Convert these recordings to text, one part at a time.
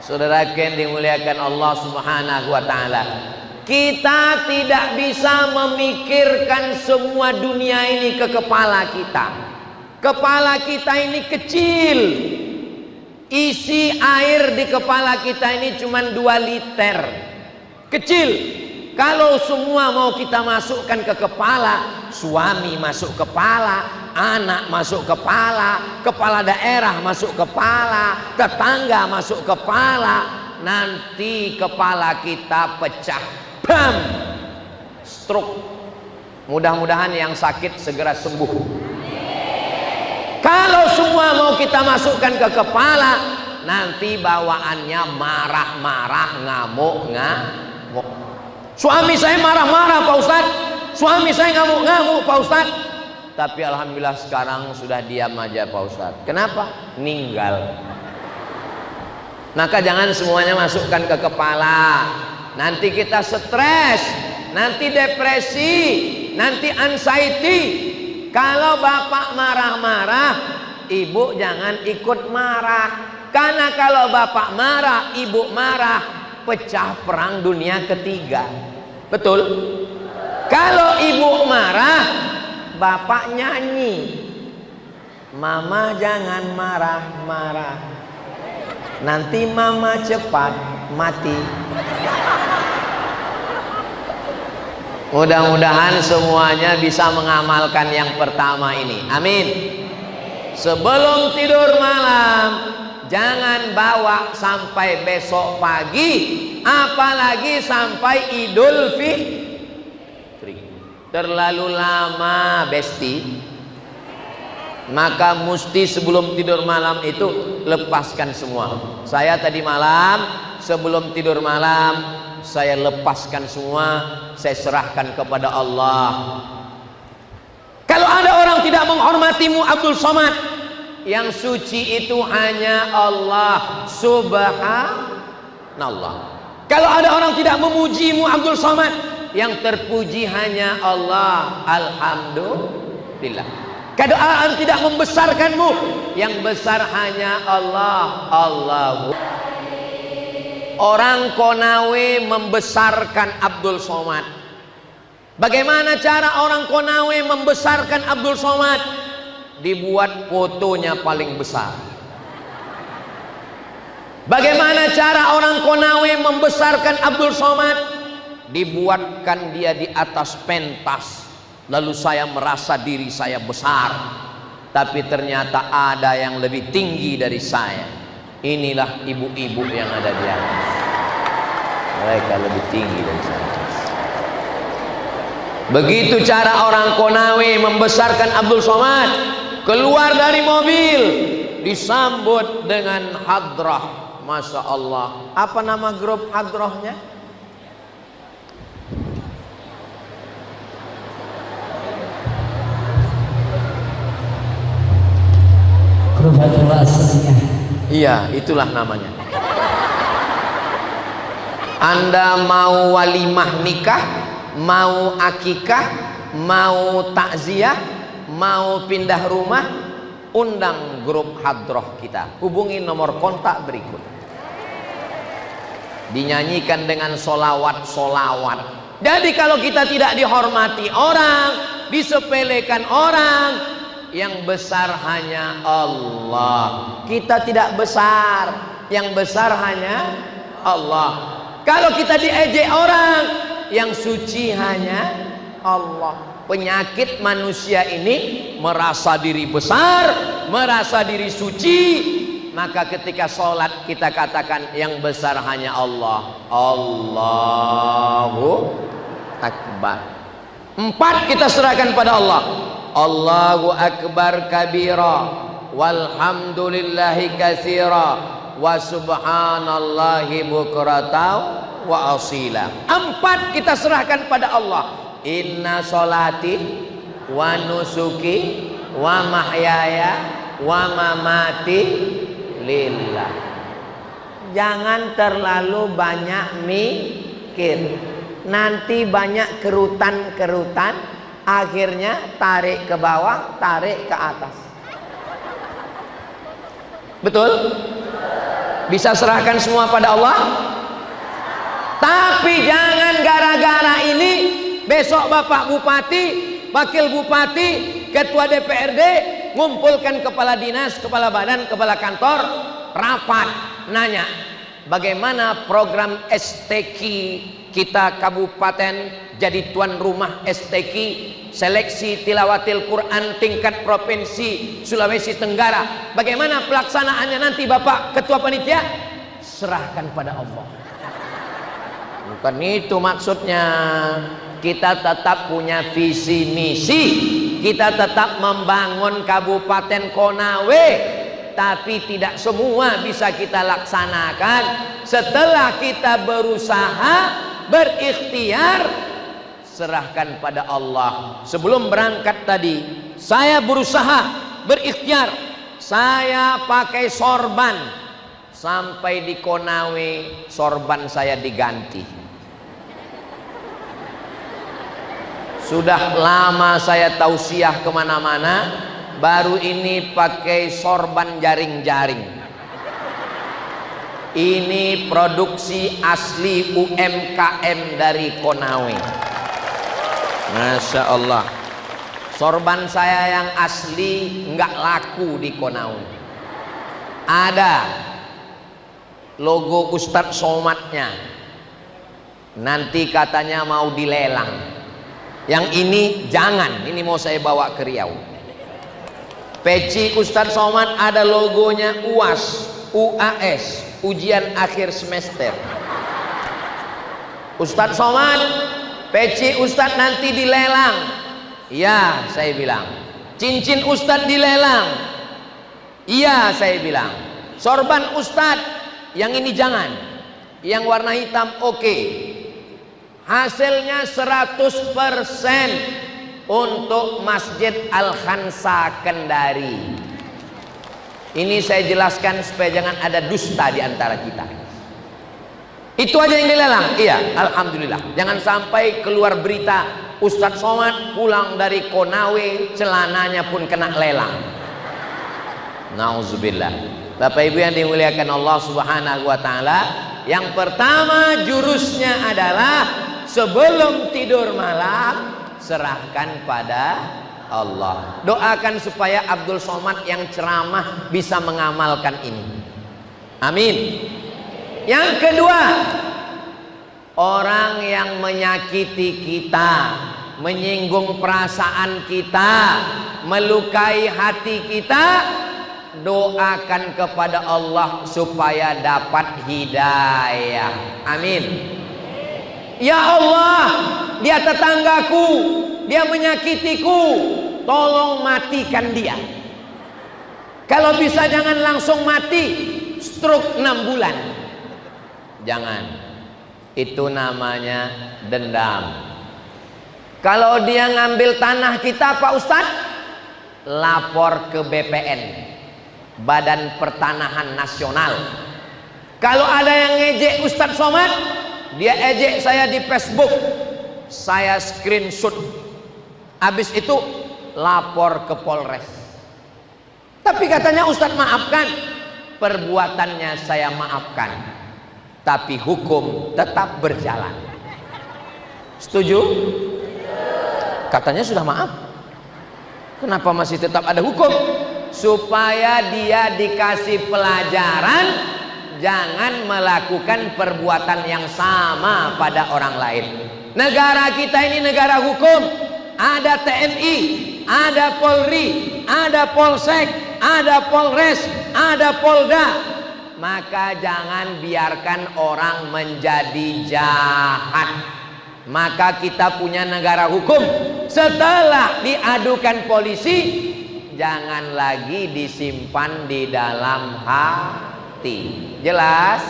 Saudara yang dimuliakan Allah Subhanahu wa taala, kita tidak bisa memikirkan semua dunia ini ke kepala kita. Kepala kita ini kecil. Isi air di kepala kita ini cuma 2 liter. Kecil. Kalau semua mau kita masukkan ke kepala, suami masuk kepala, anak masuk kepala, kepala daerah masuk kepala, tetangga masuk kepala, nanti kepala kita pecah. Bam! Stroke. Mudah-mudahan yang sakit segera sembuh. Kalau semua mau kita masukkan ke kepala, nanti bawaannya marah-marah, ngamuk-ngamuk. Suami saya marah-marah Pak Ustadz, suami saya ngamuk-ngamuk Pak Ustadz. Tapi alhamdulillah sekarang sudah diam aja Pak Ustadz. Kenapa? Ninggal. Maka jangan semuanya masukkan ke kepala. Nanti kita stres, nanti depresi, nanti anxiety. Kalau bapak marah-marah, ibu jangan ikut marah. Karena kalau bapak marah, ibu marah, pecah perang dunia ketiga. Betul? Kalau ibu marah, bapak nyanyi, mama jangan marah-marah, nanti mama cepat mati. Mudah-mudahan semuanya bisa mengamalkan yang pertama ini. Amin. Sebelum tidur malam, jangan bawa sampai besok pagi, apalagi sampai Idul Fitri. Terlalu lama, besti. Maka mesti sebelum tidur malam itu lepaskan semua. Saya tadi malam sebelum tidur malam, saya lepaskan semua, saya serahkan kepada Allah. Kalau ada orang tidak menghormatimu Abdul Somad, yang suci itu hanya Allah Subhanallah. Kalau ada orang tidak memujimu Abdul Somad, yang terpuji hanya Allah, alhamdulillah. Kalau orang tidak membesarkanmu, yang besar hanya Allah, Allahu. Orang Konawe membesarkan Abdul Somad. Bagaimana cara orang Konawe membesarkan Abdul Somad? Dibuat fotonya paling besar. Bagaimana cara orang Konawe membesarkan Abdul Somad? Dibuatkan dia di atas pentas, lalu saya merasa diri saya besar, tapi ternyata ada yang lebih tinggi dari saya. Inilah ibu-ibu yang ada di atas, mereka lebih tinggi dari saya. Begitu cara orang Konawe membesarkan Abdul Somad. Keluar dari mobil, disambut dengan hadrah. Masya Allah. Apa nama grup hadrahnya? Grup hadrah aslinya. Iya, itulah namanya. Anda mau walimah nikah, mau akikah, mau takziah, mau pindah rumah, undang grup hadroh kita. Hubungi nomor kontak berikut. Dinyanyikan dengan solawat-solawat. Jadi kalau kita tidak dihormati orang, disepelekan orang, yang besar hanya Allah. Kita tidak besar, yang besar hanya Allah. Kalau kita diejek orang, yang suci hanya Allah. Penyakit manusia ini merasa diri besar, merasa diri suci. Maka ketika sholat kita katakan yang besar hanya Allah. Allahu Akbar. 4 kita serahkan pada Allah. Allahu Akbar kabira, walhamdulillahi katsira, wa subhanallahi bukratan wa asila. 4 kita serahkan pada Allah. Inna sholati wa nusuki wa mahyaya wa mamati lillah. Jangan terlalu banyak mikir, nanti banyak kerutan-kerutan, akhirnya tarik ke bawah, tarik ke atas. Betul? Bisa serahkan semua pada Allah. Tapi jangan gara-gara ini besok Bapak Bupati, Wakil Bupati, Ketua DPRD ngumpulkan kepala dinas, kepala badan, kepala kantor, rapat nanya bagaimana program STQ kita kabupaten jadi tuan rumah STQ seleksi tilawatil Quran tingkat provinsi Sulawesi Tenggara. Bagaimana pelaksanaannya nanti Bapak Ketua Panitia? Serahkan pada Allah. Bukan itu maksudnya. Kita tetap punya visi misi, kita tetap membangun Kabupaten Konawe, tapi tidak semua bisa kita laksanakan. Setelah kita berusaha, berikhtiar, serahkan pada Allah. Sebelum berangkat tadi, saya berusaha, berikhtiar, saya pakai sorban. Sampai di Konawe, sorban saya diganti. Sudah lama saya tausiah kemana-mana, baru ini pakai sorban jaring-jaring. Ini produksi asli UMKM dari Konawe. Masya Allah. Sorban saya yang asli nggak laku di Konawe. Ada logo Ustadz Somatnya. Nanti katanya mau dilelang. Yang ini jangan, ini mau saya bawa ke Riau. Peci Ustadz Somad ada logonya UAS, UAS, ujian akhir semester. Ustadz Somad, peci Ustadz nanti dilelang. Iya, saya bilang. Cincin Ustadz dilelang. Iya, saya bilang. Sorban Ustadz, yang ini jangan. Yang warna hitam oke. Hasilnya 100% untuk Masjid Al-Khansa Kendari. Ini saya jelaskan supaya jangan ada dusta di antara kita. Itu aja yang dilelang. Iya, alhamdulillah. Jangan sampai keluar berita Ustadz Somad pulang dari Konawe, celananya pun kena lelang. Nauzubillah. Bapak Ibu yang dimuliakan Allah Subhanahu wa taala, yang pertama jurusnya adalah sebelum tidur malam serahkan pada Allah. Doakan supaya Abdul Somad yang ceramah bisa mengamalkan ini. Amin. Yang kedua, orang yang menyakiti kita, menyinggung perasaan kita, melukai hati kita, doakan kepada Allah supaya dapat hidayah. Amin. Ya Allah, dia tetanggaku, dia menyakitiku, tolong matikan dia. Kalau bisa jangan langsung mati, stroke 6 bulan. Jangan. Itu namanya dendam. Kalau dia ngambil tanah kita Pak Ustadz, lapor ke BPN, Badan Pertanahan Nasional. Kalau ada yang ngejek Ustadz Somad, dia ejek saya di Facebook, saya screenshot, habis itu lapor ke Polres. Tapi katanya Ustadz maafkan, perbuatannya saya maafkan, tapi hukum tetap berjalan. Setuju? Katanya sudah maaf, kenapa masih tetap ada hukum? Supaya dia dikasih pelajaran, jangan melakukan perbuatan yang sama pada orang lain. Negara kita ini negara hukum. Ada TNI, ada Polri, ada Polsek, ada Polres, ada Polda. Maka jangan biarkan orang menjadi jahat. Maka kita punya negara hukum. Setelah diadukan polisi, jangan lagi disimpan di dalam hati. Jelas?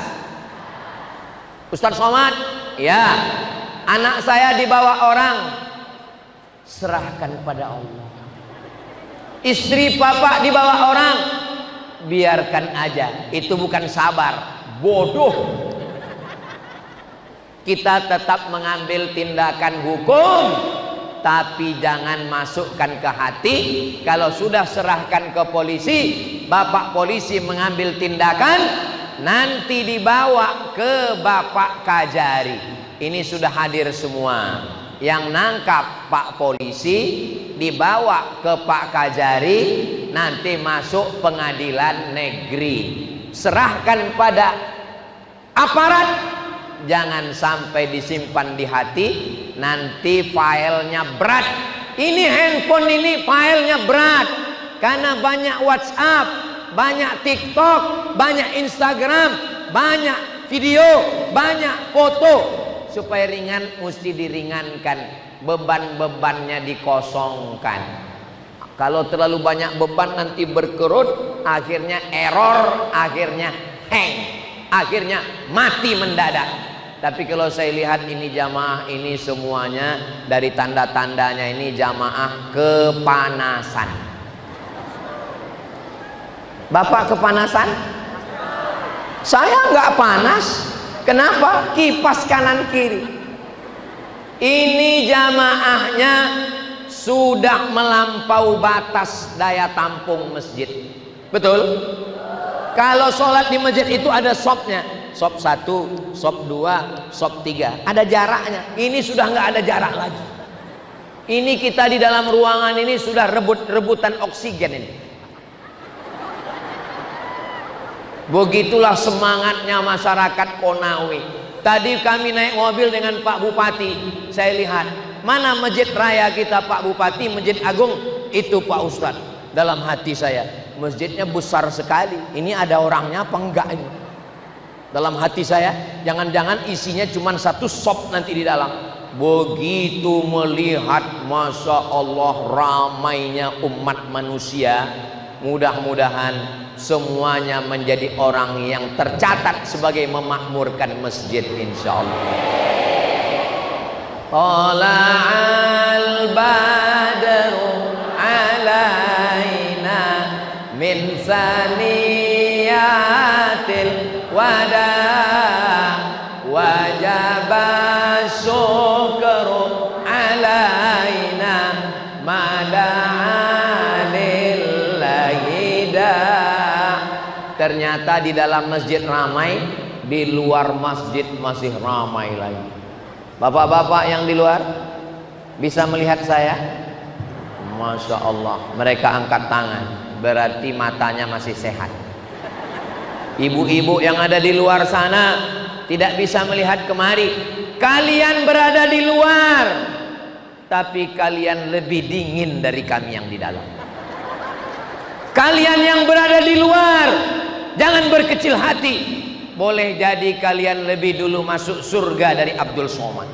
Ustadz Somad, ya, anak saya dibawa orang, serahkan pada Allah. Istri Bapak dibawa orang, biarkan aja. Itu bukan sabar, bodoh. Kita tetap mengambil tindakan hukum, tapi jangan masukkan ke hati. Kalau sudah serahkan ke polisi, Bapak polisi mengambil tindakan, nanti dibawa ke Bapak Kajari. Ini sudah hadir semua. Yang nangkap Pak Polisi dibawa ke Pak Kajari, nanti masuk pengadilan negeri. Serahkan pada aparat, jangan sampai disimpan di hati, nanti filenya berat. Ini handphone ini filenya berat, karena banyak WhatsApp, banyak TikTok, banyak Instagram, banyak video, banyak foto. Supaya ringan mesti diringankan, beban-bebannya dikosongkan. Kalau terlalu banyak beban nanti berkerut, akhirnya error, akhirnya hang, akhirnya mati mendadak. Tapi kalau saya lihat ini jamaah ini semuanya dari tanda-tandanya ini jamaah kepanasan. Bapak kepanasan? Saya nggak panas. Kenapa? Kipas kanan kiri. Ini jamaahnya sudah melampau batas daya tampung masjid. Betul? Kalau sholat di masjid itu ada sopnya, sop 1, sop 2, sop 3, ada jaraknya. Ini sudah nggak ada jarak lagi. Ini kita di dalam ruangan ini sudah rebut-rebutan oksigen ini. Begitulah semangatnya masyarakat Konawe. Tadi kami naik mobil dengan Pak Bupati, saya lihat mana masjid raya kita Pak Bupati, Masjid Agung, itu Pak Ustadz. Dalam hati saya, masjidnya besar sekali, ini ada orangnya apa enggak ini? Dalam hati saya, jangan-jangan isinya cuma satu sop nanti di dalam. Begitu melihat, Masya Allah ramainya umat manusia, mudah-mudahan semuanya menjadi orang yang tercatat sebagai memakmurkan masjid insyaallah. Tala'al badru alaina min saniyatil wada wajaba syukru alaina Ternyata di dalam masjid ramai, di luar masjid masih ramai lagi. Bapak-bapak yang di luar bisa melihat saya? Masya Allah, mereka angkat tangan, berarti matanya masih sehat. Ibu-ibu yang ada di luar sana tidak bisa melihat kemari. Kalian berada di luar, tapi kalian lebih dingin dari kami yang di dalam. Kalian yang berada di luar, jangan berkecil hati. Boleh jadi kalian lebih dulu masuk surga dari Abdul Somad.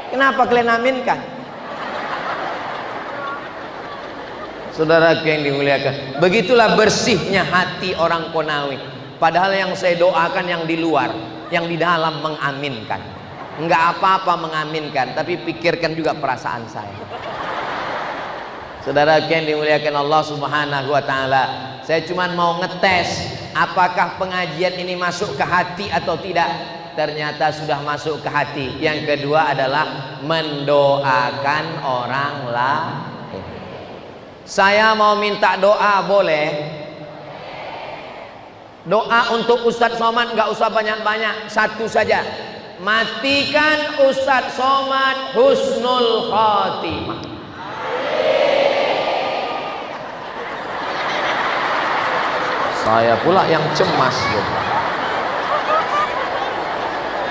Kenapa kalian aminkan? Saudaraku yang dimuliakan, begitulah bersihnya hati orang Konawe. Padahal yang saya doakan yang di luar, yang di dalam mengaminkan. Enggak apa-apa mengaminkan, tapi pikirkan juga perasaan saya. Saudara yang dimuliakan Allah Subhanahu wa taala, saya cuma mau ngetes apakah pengajian ini masuk ke hati atau tidak. Ternyata sudah masuk ke hati. Yang kedua adalah mendoakan orang lain. Saya mau minta doa, boleh? Doa untuk Ustadz Somad nggak usah banyak-banyak, satu saja. Matikan Ustadz Somad husnul khotimah. Saya pula yang cemas gitu.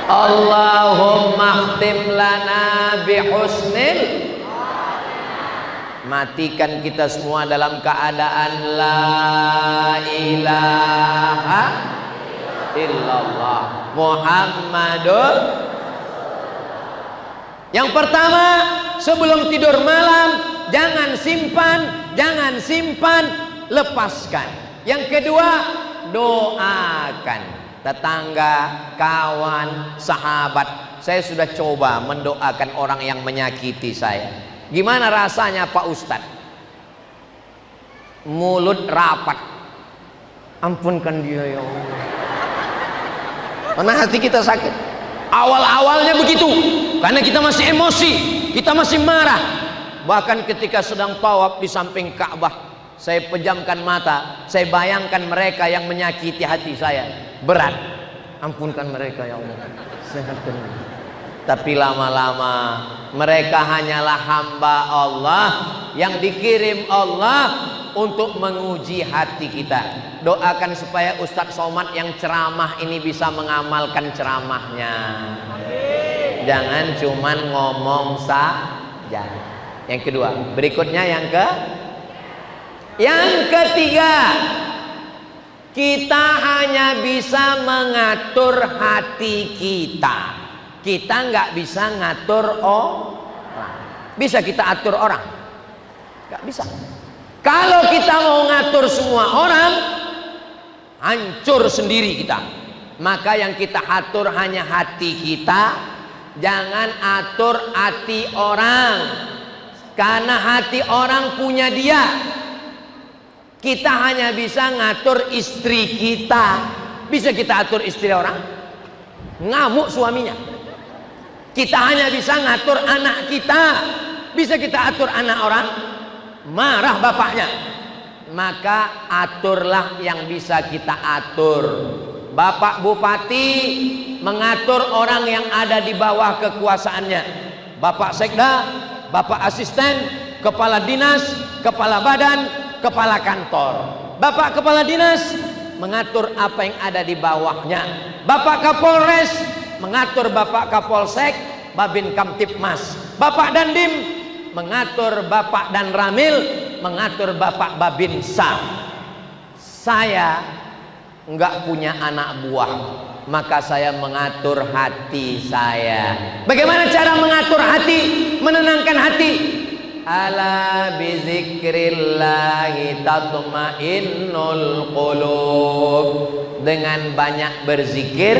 Allahumma khtim lana bihusnil. Matikan kita semua dalam keadaan la ilaha illallah Muhammadun. Yang pertama, sebelum tidur malam jangan simpan, lepaskan. Yang kedua, doakan tetangga, kawan, sahabat. Saya sudah coba mendoakan orang yang menyakiti saya. Gimana rasanya Pak Ustadz? Mulut rapat. Ampunkan dia ya Allah. Karena hati kita sakit. Awal-awalnya begitu, karena kita masih emosi, kita masih marah. Bahkan ketika sedang tawaf di samping Ka'bah, saya pejamkan mata, saya bayangkan mereka yang menyakiti hati saya. Berat. Ampunkan mereka ya Allah. Sehatkan. Tapi lama-lama mereka hanyalah hamba Allah yang dikirim Allah untuk menguji hati kita. Doakan supaya Ustadz Somad yang ceramah ini bisa mengamalkan ceramahnya. Jangan cuman ngomong saja. Yang kedua, berikutnya yang ketiga, kita hanya bisa mengatur hati kita. Kita nggak bisa ngatur orang. Bisa kita atur orang? Nggak bisa. Kalau kita mau ngatur semua orang, hancur sendiri kita. Maka yang kita atur hanya hati kita. Jangan atur hati orang, karena hati orang punya dia. Kita hanya bisa ngatur istri kita. Bisa kita atur istri orang? Ngamuk suaminya. Kita hanya bisa ngatur anak kita. Bisa kita atur anak orang? Marah bapaknya. Maka aturlah yang bisa kita atur. Bapak Bupati mengatur orang yang ada di bawah kekuasaannya. Bapak Sekda, Bapak Asisten, Kepala Dinas, Kepala Badan, Kepala Kantor. Bapak Kepala Dinas mengatur apa yang ada di bawahnya. Bapak Kapolres mengatur Bapak Kapolsek, Babin Kamtipmas. Bapak Dandim mengatur Bapak Dan Ramil, mengatur Bapak Babinsa. Saya enggak punya anak buah, maka saya mengatur hati saya. Bagaimana cara mengatur hati, menenangkan hati? Ala bizikrillahi tatma'innul qulub. Dengan banyak berzikir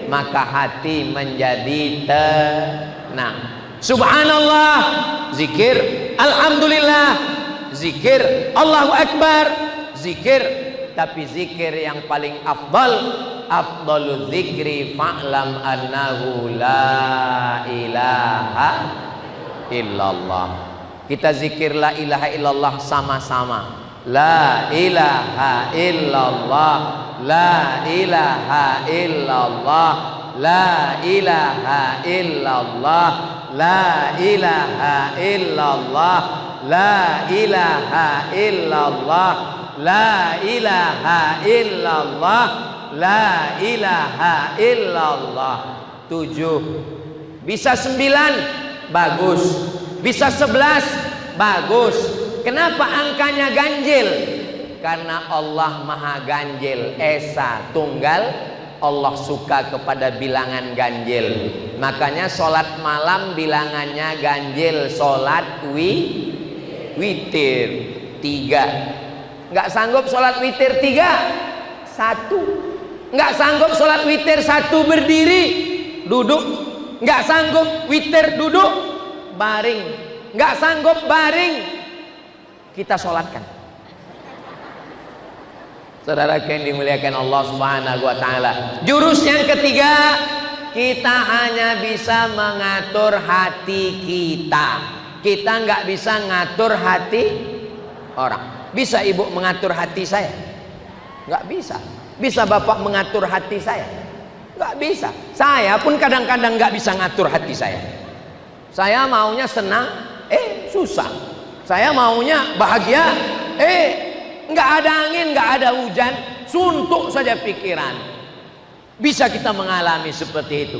maka hati menjadi tenang. Subhanallah, zikir. Alhamdulillah, zikir. Allahu Akbar, zikir. Tapi zikir yang paling afdalu zikri fa'lam annahu la ilaha illallah. Kita zikir la ilaha illallah sama-sama. La ilaha illallah, la ilaha illallah, la ilaha illallah, la ilaha illallah, la ilaha illallah, la ilaha illallah, la ilaha illallah. 7. Bisa 9, bagus. Bisa 11, bagus. Kenapa angkanya ganjil? Karena Allah maha ganjil, esa tunggal. Allah suka kepada bilangan ganjil. Makanya sholat malam bilangannya ganjil. Sholat witir 3. Nggak sanggup sholat witir 3, 1. Nggak sanggup sholat witir 1 berdiri, duduk. Nggak sanggup witir duduk, baring. Nggak sanggup baring, kita sholatkan. Saudara yang dimuliakan Allah Subhanahu wa Ta'ala, jurus yang ketiga, kita hanya bisa mengatur hati kita. Kita nggak bisa ngatur hati orang. Bisa ibu mengatur hati saya? Nggak bisa. Bisa bapak mengatur hati saya? Nggak bisa. Saya pun kadang-kadang nggak bisa ngatur hati saya. Saya maunya senang, susah. Saya maunya bahagia, nggak ada angin, nggak ada hujan, suntuk saja pikiran. Bisa kita mengalami seperti itu.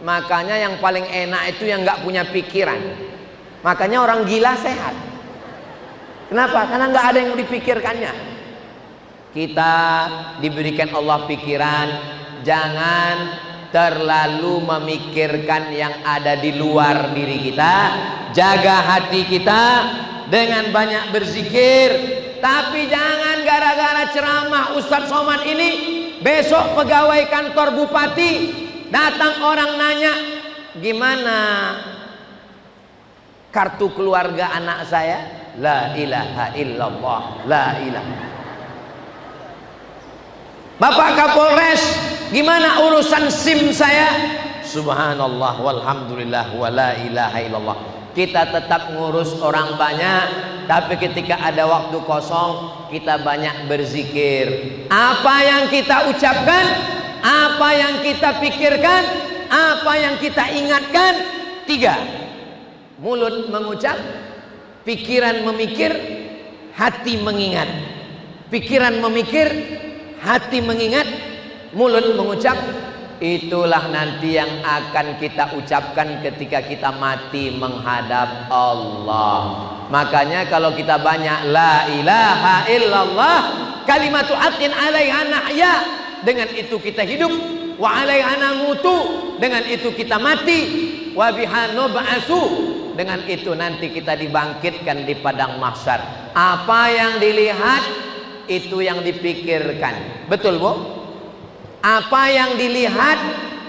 Makanya yang paling enak itu yang nggak punya pikiran. Makanya orang gila sehat. Kenapa? Karena nggak ada yang dipikirkannya. Kita diberikan Allah pikiran, jangan terlalu memikirkan yang ada di luar diri kita. Jaga hati kita dengan banyak berzikir. Tapi jangan gara-gara ceramah Ustadz Somad ini, besok pegawai kantor bupati datang orang nanya, gimana kartu keluarga anak saya? La ilaha illallah, la ilaha. Bapak Kapolres, gimana urusan SIM saya? Subhanallah walhamdulillah wa la ilaha illallah. Kita tetap ngurus orang banyak, tapi ketika ada waktu kosong kita banyak berzikir. Apa yang kita ucapkan, apa yang kita pikirkan, apa yang kita ingatkan, 3. Mulut mengucap, pikiran memikir, hati mengingat. Pikiran memikir, hati mengingat, mulut mengucap. Itulah nanti yang akan kita ucapkan ketika kita mati menghadap Allah. Makanya kalau kita banyak la ilaha illallah, kalimatu haqqin 'alaiha nahya, dengan itu kita hidup, wa 'alaiha namutu, dengan itu kita mati, wa biha nub'atsu, dengan itu nanti kita dibangkitkan di padang mahsyar. Apa yang dilihat itu yang dipikirkan. Betul, Bu? Apa yang dilihat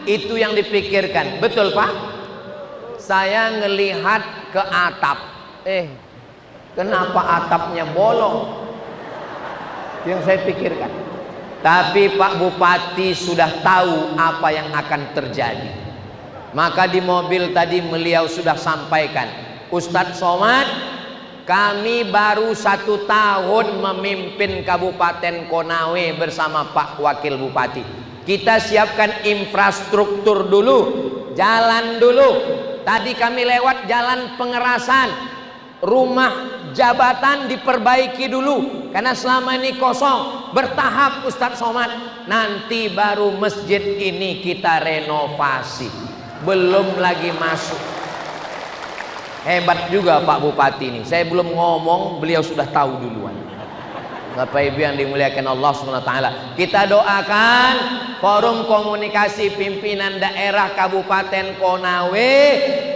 itu yang dipikirkan. Betul, Pak? Saya ngelihat ke atap. Kenapa atapnya bolong? Yang saya pikirkan. Tapi Pak Bupati sudah tahu apa yang akan terjadi. Maka di mobil tadi beliau sudah sampaikan, Ustadz Somad, kami baru 1 tahun memimpin Kabupaten Konawe bersama Pak Wakil Bupati. Kita siapkan infrastruktur dulu, jalan dulu. Tadi kami lewat jalan Pengerasan, rumah jabatan diperbaiki dulu karena selama ini kosong. Bertahap Ustadz Somad, nanti baru masjid ini kita renovasi. Belum lagi masuk. Hebat juga Pak Bupati ini. Saya belum ngomong, beliau sudah tahu duluan. Bapak Ibu yang dimuliakan Allah SWT, kita doakan forum komunikasi pimpinan daerah Kabupaten Konawe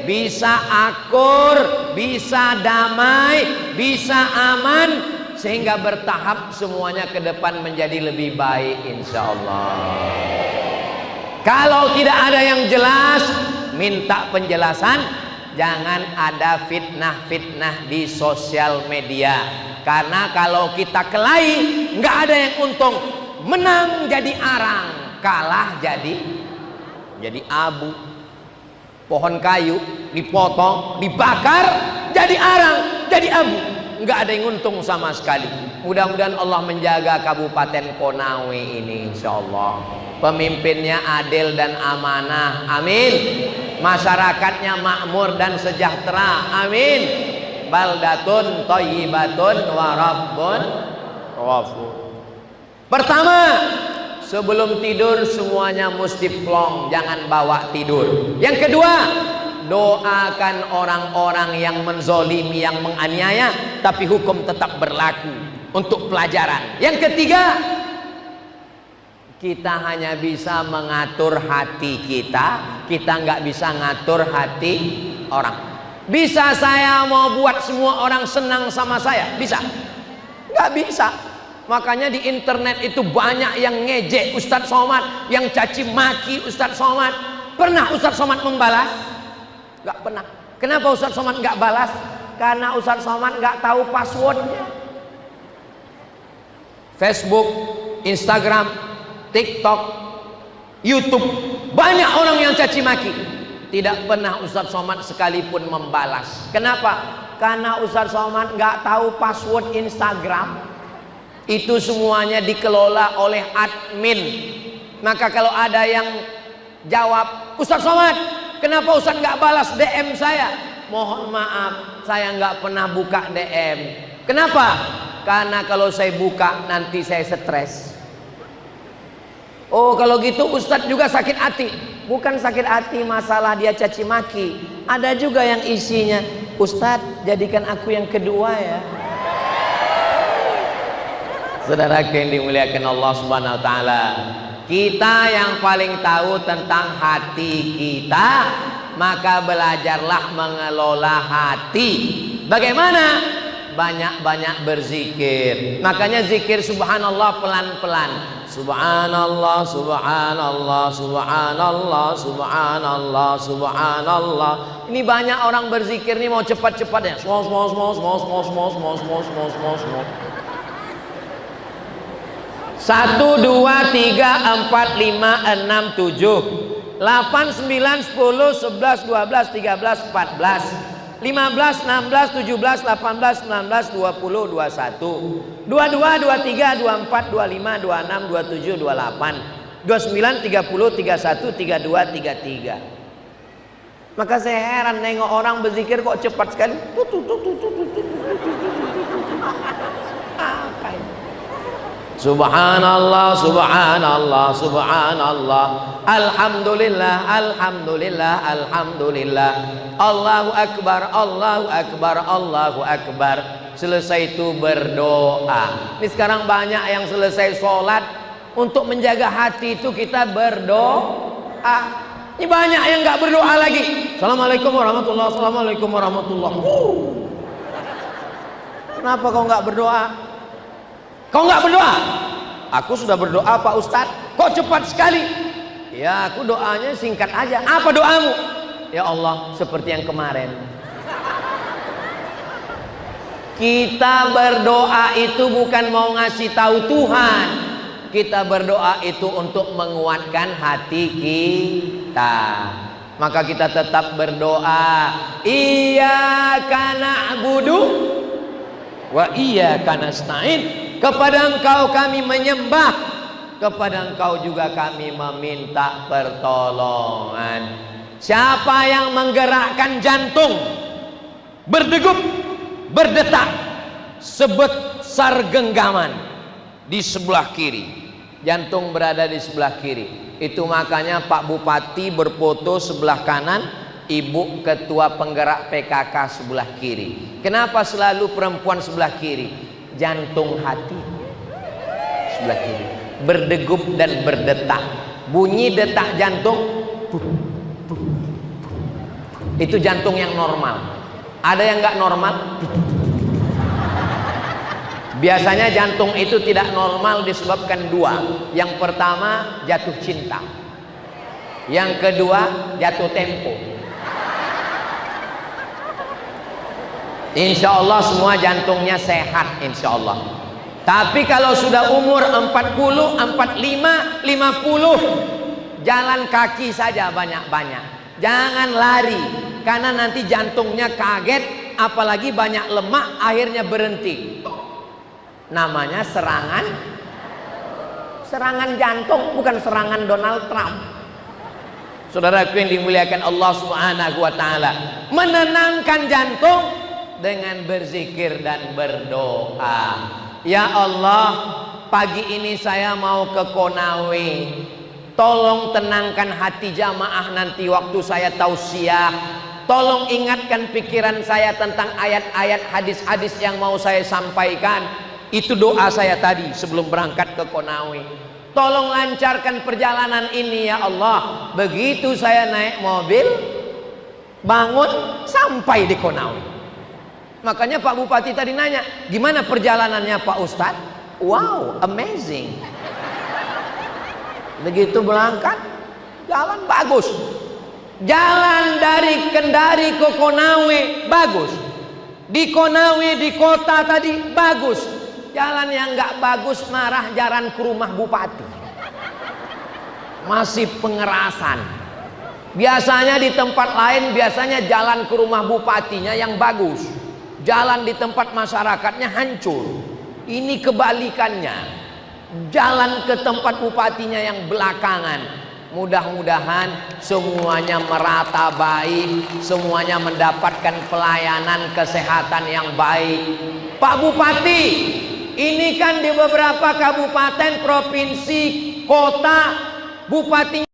bisa akur, bisa damai, bisa aman, sehingga bertahap semuanya ke depan menjadi lebih baik insya Allah. Kalau tidak ada yang jelas, minta penjelasan. Jangan ada fitnah-fitnah di sosial media. Karena kalau kita kelahi, nggak ada yang untung. Menang jadi arang, kalah jadi abu. Pohon kayu dipotong, dibakar, jadi arang, jadi abu. Nggak ada yang untung sama sekali. Mudah-mudahan Allah menjaga Kabupaten Konawe ini insya Allah. Pemimpinnya adil dan amanah, amin. Masyarakatnya makmur dan sejahtera, amin. Baldatun thayyibatun wa rabbun ghafur. Pertama, sebelum tidur semuanya mesti plong, jangan bawa tidur. Yang kedua, doakan orang-orang yang menzolimi, yang menganiaya, tapi hukum tetap berlaku untuk pelajaran. Yang ketiga, kita hanya bisa mengatur hati kita, kita nggak bisa ngatur hati orang. Bisa saya mau buat semua orang senang sama saya? Bisa? Nggak bisa. Makanya di internet itu banyak yang ngejek Ustadz Somad, yang caci maki Ustadz Somad. Pernah Ustadz Somad membalas? Nggak pernah. Kenapa Ustadz Somad nggak balas? Karena Ustadz Somad nggak tahu passwordnya. Facebook, Instagram, TikTok, YouTube, banyak orang yang caci maki. Tidak pernah Ustadz Somad sekalipun membalas. Kenapa? Karena Ustadz Somad nggak tahu password Instagram. Itu semuanya dikelola oleh admin. Maka kalau ada yang jawab, Ustadz Somad, kenapa Ustadz nggak balas DM saya? Mohon maaf, saya nggak pernah buka DM. Kenapa? Karena kalau saya buka nanti saya stres. Oh, kalau gitu Ustadz juga sakit hati. Bukan sakit hati masalah dia caci maki. Ada juga yang isinya, Ustadz jadikan aku yang kedua ya. Saudara yang dimuliakan Allah Subhanahu wa taala, kita yang paling tahu tentang hati kita, maka belajarlah mengelola hati. Bagaimana? Banyak-banyak berzikir. Makanya zikir subhanallah pelan-pelan. Subhanallah, subhanallah, subhanallah, subhanallah, subhanallah. Ini banyak orang berzikir nih mau cepat-cepat ya. 1, 2, 3, 4, 5, 6, 7, 8, 9, 10, 11, 12, 13, 14. 15, 16, 17, 18, 19, 20, 21, 22, 23, 24, 25, 26, 27, 28, 29, 30, 31, 32, 33. Maka saya heran nengok orang berzikir kok cepat sekali. Apa ini? Subhanallah, subhanallah, subhanallah. Alhamdulillah, alhamdulillah, alhamdulillah. Allahu akbar, Allahu akbar, Allahu akbar. Selesai itu berdoa. Ini sekarang banyak yang selesai sholat, untuk menjaga hati itu kita berdoa. Ini banyak yang nggak berdoa lagi. Assalamualaikum warahmatullahi wabarakatuh. Assalamualaikum warahmatullahi wabarakatuh. Kenapa kau nggak berdoa? Kau nggak berdoa? Aku sudah berdoa Pak Ustadz. Kok cepat sekali? Ya aku doanya singkat aja. Apa doamu? Ya Allah, seperti yang kemarin. Kita berdoa itu bukan mau ngasih tahu Tuhan. Kita berdoa itu untuk menguatkan hati kita. Maka kita tetap berdoa. Iyyaka na'budu wa iyyaka nasta'in. Kepada Engkau kami menyembah, kepada Engkau juga kami meminta pertolongan. Siapa yang menggerakkan jantung berdegup, berdetak sebesar genggaman di sebelah kiri, jantung berada di sebelah kiri, itu makanya Pak Bupati berfoto sebelah kanan, Ibu Ketua Penggerak PKK sebelah kiri. Kenapa selalu perempuan sebelah kiri? Jantung hati sebelah kiri berdegup dan berdetak. Bunyi detak jantung itu jantung yang normal. Ada yang nggak normal. Biasanya jantung itu tidak normal disebabkan dua. Yang pertama jatuh cinta, yang kedua jatuh tempo. Insya Allah semua jantungnya sehat insya Allah. Tapi kalau sudah umur 40, 45, 50, jalan kaki saja banyak-banyak. Jangan lari, karena nanti jantungnya kaget, apalagi banyak lemak, akhirnya berhenti. Namanya serangan jantung, bukan serangan Donald Trump. Saudaraku yang dimuliakan Allah Subhanahu wa taala, menenangkan jantung dengan berzikir dan berdoa. Ya Allah, pagi ini saya mau ke Konawe. Tolong tenangkan hati jamaah nanti waktu saya tausiah. Tolong ingatkan pikiran saya tentang ayat-ayat hadis-hadis yang mau saya sampaikan. Itu doa saya tadi sebelum berangkat ke Konawe. Tolong lancarkan perjalanan ini ya Allah. Begitu saya naik mobil, bangun sampai di Konawe. Makanya Pak Bupati tadi nanya, gimana perjalanannya Pak Ustadz? Wow, amazing. Begitu berangkat, jalan bagus. Jalan dari Kendari ke Konawe bagus. Di Konawe di kota tadi bagus. Jalan yang nggak bagus marah jalan ke rumah Bupati. Masih pengerasan. Biasanya di tempat lain biasanya jalan ke rumah bupatinya yang bagus. Jalan di tempat masyarakatnya hancur. Ini kebalikannya. Jalan ke tempat bupatinya yang belakangan. Mudah-mudahan semuanya merata baik, semuanya mendapatkan pelayanan kesehatan yang baik. Pak Bupati, ini kan di beberapa kabupaten, provinsi, kota, bupatinya